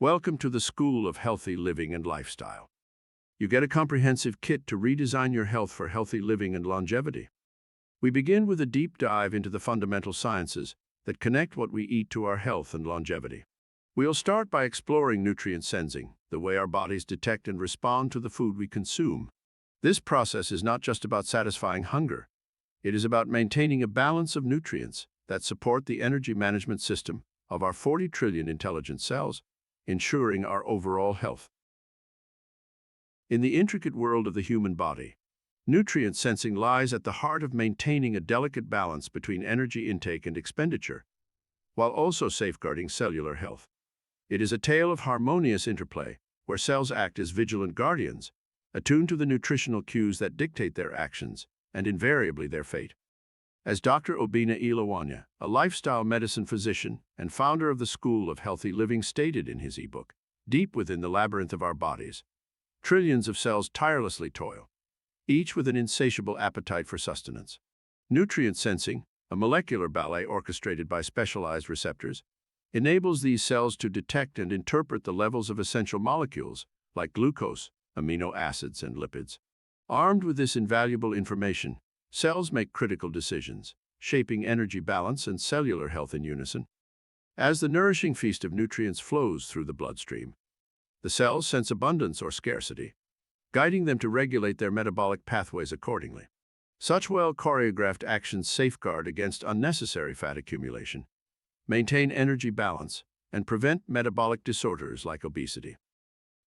Welcome to the School of Healthy Living and Lifestyle. You get a comprehensive kit to redesign your health for healthy living and longevity. We begin with a deep dive into the fundamental sciences that connect what we eat to our health and longevity. We'll start by exploring nutrient sensing, the way our bodies detect and respond to the food we consume. This process is not just about satisfying hunger. It is about maintaining a balance of nutrients that support the energy management system of our 40 trillion intelligent cells, ensuring our overall health. In the intricate world of the human body, nutrient sensing lies at the heart of maintaining a delicate balance between energy intake and expenditure, while also safeguarding cellular health. It is a tale of harmonious interplay, where cells act as vigilant guardians, attuned to the nutritional cues that dictate their actions and invariably their fate. As Dr. Obinna, Eleweanya, a lifestyle medicine physician and founder of the School of Healthy Living, stated in his ebook, "Deep within the labyrinth of our bodies, trillions of cells tirelessly toil, each with an insatiable appetite for sustenance." Nutrient sensing, a molecular ballet orchestrated by specialized receptors, enables these cells to detect and interpret the levels of essential molecules like glucose, amino acids, and lipids. Armed with this invaluable information, cells make critical decisions, shaping energy balance and cellular health in unison. As the nourishing feast of nutrients flows through the bloodstream, the cells sense abundance or scarcity, guiding them to regulate their metabolic pathways accordingly. Such well-choreographed actions safeguard against unnecessary fat accumulation, maintain energy balance, and prevent metabolic disorders like obesity.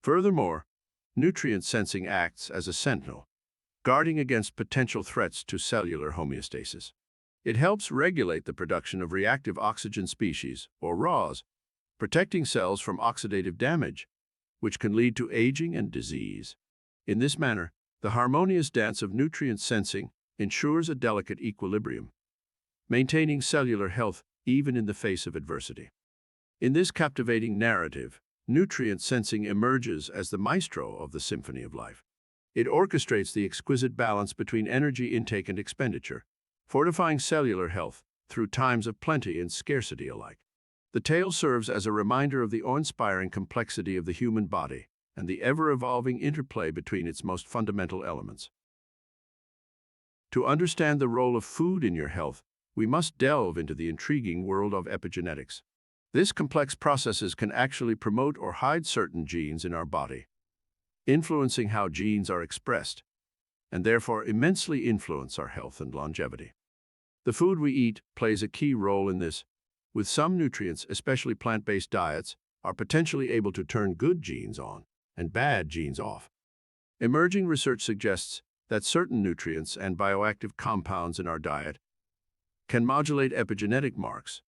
Furthermore, nutrient sensing acts as a sentinel, guarding against potential threats to cellular homeostasis. It helps regulate the production of reactive oxygen species, or RAS, protecting cells from oxidative damage, which can lead to aging and disease. In this manner, the harmonious dance of nutrient sensing ensures a delicate equilibrium, maintaining cellular health even in the face of adversity. In this captivating narrative, nutrient sensing emerges as the maestro of the symphony of life. It orchestrates the exquisite balance between energy intake and expenditure, fortifying cellular health through times of plenty and scarcity alike. The tale serves as a reminder of the awe-inspiring complexity of the human body and the ever-evolving interplay between its most fundamental elements. To understand the role of food in your health, we must delve into the intriguing world of epigenetics. This complex processes can actually promote or hide certain genes in our body, influencing how genes are expressed, and therefore immensely influence our health and longevity. The food we eat plays a key role in this, with some nutrients, especially plant-based diets, are potentially able to turn good genes on and bad genes off. Emerging research suggests that certain nutrients and bioactive compounds in our diet can modulate epigenetic marks,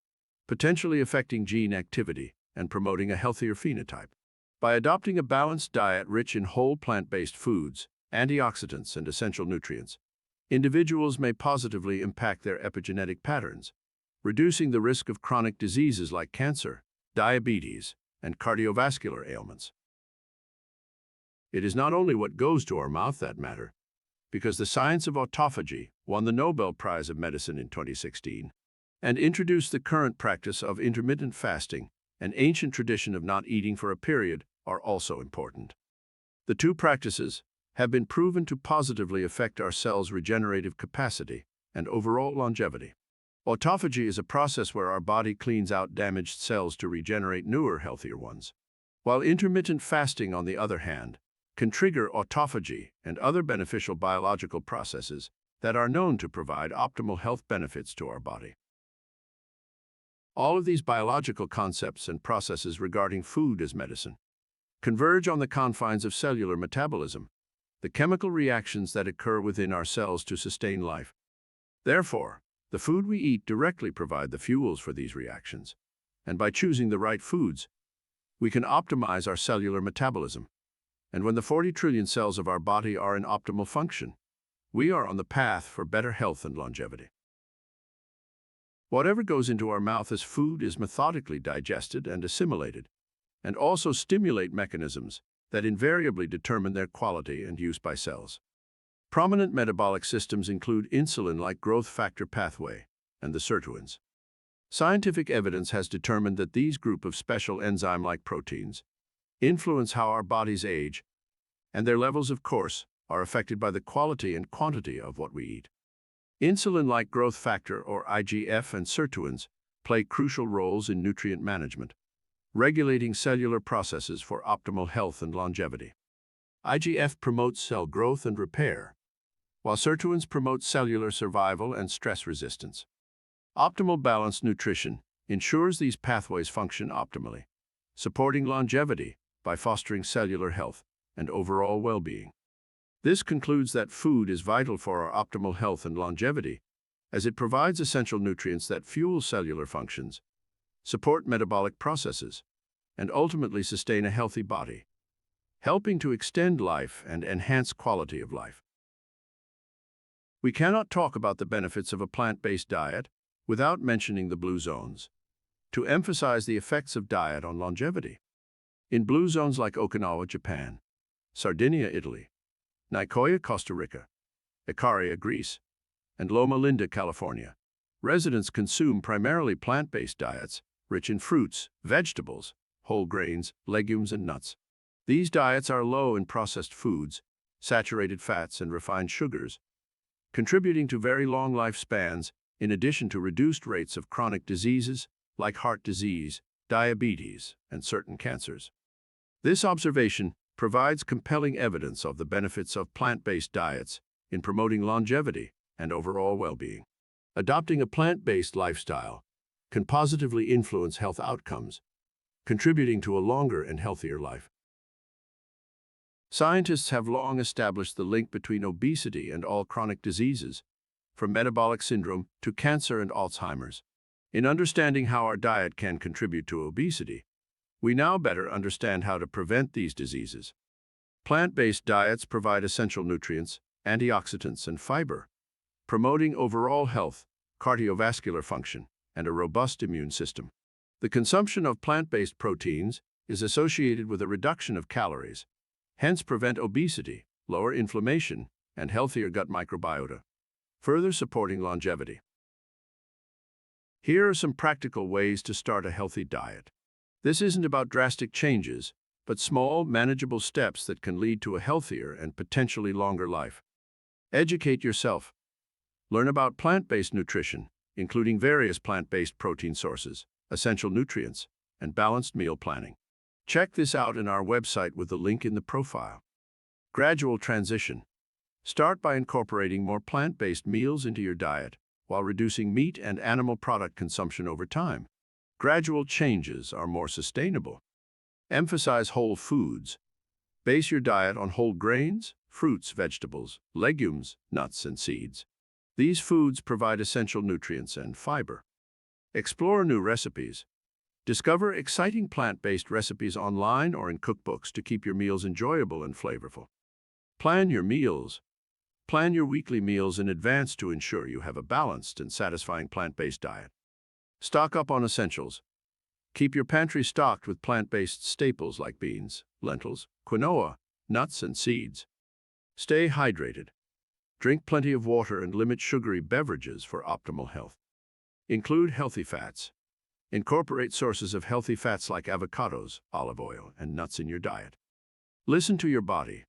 potentially affecting gene activity and promoting a healthier phenotype. By adopting a balanced diet rich in whole plant-based foods, antioxidants, and essential nutrients, individuals may positively impact their epigenetic patterns, reducing the risk of chronic diseases like cancer, diabetes, and cardiovascular ailments. It is not only what goes to our mouth that matter, because the science of autophagy won the Nobel Prize of Medicine in 2016 and introduced the current practice of intermittent fasting, an ancient tradition of not eating for a period, are also important. The two practices have been proven to positively affect our cells' regenerative capacity and overall longevity. Autophagy is a process where our body cleans out damaged cells to regenerate newer, healthier ones, while intermittent fasting, on the other hand, can trigger autophagy and other beneficial biological processes that are known to provide optimal health benefits to our body. All of these biological concepts and processes regarding food as medicine converge on the confines of cellular metabolism, the chemical reactions that occur within our cells to sustain life. Therefore, the food we eat directly provide the fuels for these reactions, and by choosing the right foods, we can optimize our cellular metabolism. And when the 40 trillion cells of our body are in optimal function, we are on the path for better health and longevity. Whatever goes into our mouth as food is methodically digested and assimilated, and also stimulate mechanisms that invariably determine their quality and use by cells. Prominent metabolic systems include insulin-like growth factor pathway and the sirtuins. Scientific evidence has determined that these group of special enzyme-like proteins influence how our bodies age, and their levels, of course, are affected by the quality and quantity of what we eat. Insulin-like growth factor, or IGF, and sirtuins play crucial roles in nutrient management, regulating cellular processes for optimal health and longevity. IGF promotes cell growth and repair, while sirtuins promote cellular survival and stress resistance. Optimal balanced nutrition ensures these pathways function optimally, supporting longevity by fostering cellular health and overall well-being. This concludes that food is vital for our optimal health and longevity, as it provides essential nutrients that fuel cellular functions, support metabolic processes, and ultimately sustain a healthy body, helping to extend life and enhance quality of life. We cannot talk about the benefits of a plant-based diet without mentioning the blue zones, to emphasize the effects of diet on longevity. In blue zones like Okinawa, Japan, Sardinia, Italy, Nicoya, Costa Rica, Icaria, Greece, and Loma Linda, California, residents consume primarily plant-based diets rich in fruits, vegetables, whole grains, legumes, and nuts. These diets are low in processed foods, saturated fats, and refined sugars, contributing to very long lifespans in addition to reduced rates of chronic diseases like heart disease, diabetes, and certain cancers. This observation provides compelling evidence of the benefits of plant-based diets in promoting longevity and overall well-being. Adopting a plant-based lifestyle can positively influence health outcomes, contributing to a longer and healthier life. Scientists have long established the link between obesity and all chronic diseases, from metabolic syndrome to cancer and Alzheimer's. In understanding how our diet can contribute to obesity, we now better understand how to prevent these diseases. Plant-based diets provide essential nutrients, antioxidants, and fiber, promoting overall health, cardiovascular function, and a robust immune system. The consumption of plant-based proteins is associated with a reduction of calories, hence prevent obesity, lower inflammation, and healthier gut microbiota, further supporting longevity. Here are some practical ways to start a healthy diet. This isn't about drastic changes, but small, manageable steps that can lead to a healthier and potentially longer life. Educate yourself. Learn about plant-based nutrition, including various plant-based protein sources, essential nutrients, and balanced meal planning. Check this out in our website with the link in the profile. Gradual transition. Start by incorporating more plant-based meals into your diet while reducing meat and animal product consumption over time. Gradual changes are more sustainable. Emphasize whole foods. Base your diet on whole grains, fruits, vegetables, legumes, nuts, and seeds. These foods provide essential nutrients and fiber. Explore new recipes. Discover exciting plant-based recipes online or in cookbooks to keep your meals enjoyable and flavorful. Plan your meals. Plan your weekly meals in advance to ensure you have a balanced and satisfying plant-based diet. Stock up on essentials. Keep your pantry stocked with plant-based staples like beans, lentils, quinoa, nuts, and seeds. Stay hydrated. Drink plenty of water and limit sugary beverages for optimal health. Include healthy fats. Incorporate sources of healthy fats like avocados, olive oil, and nuts in your diet. Listen to your body.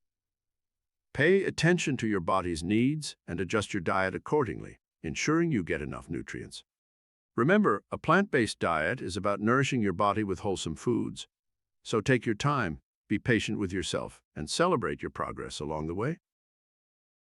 Pay attention to your body's needs and adjust your diet accordingly, ensuring you get enough nutrients. Remember, a plant-based diet is about nourishing your body with wholesome foods. So take your time, be patient with yourself, and celebrate your progress along the way.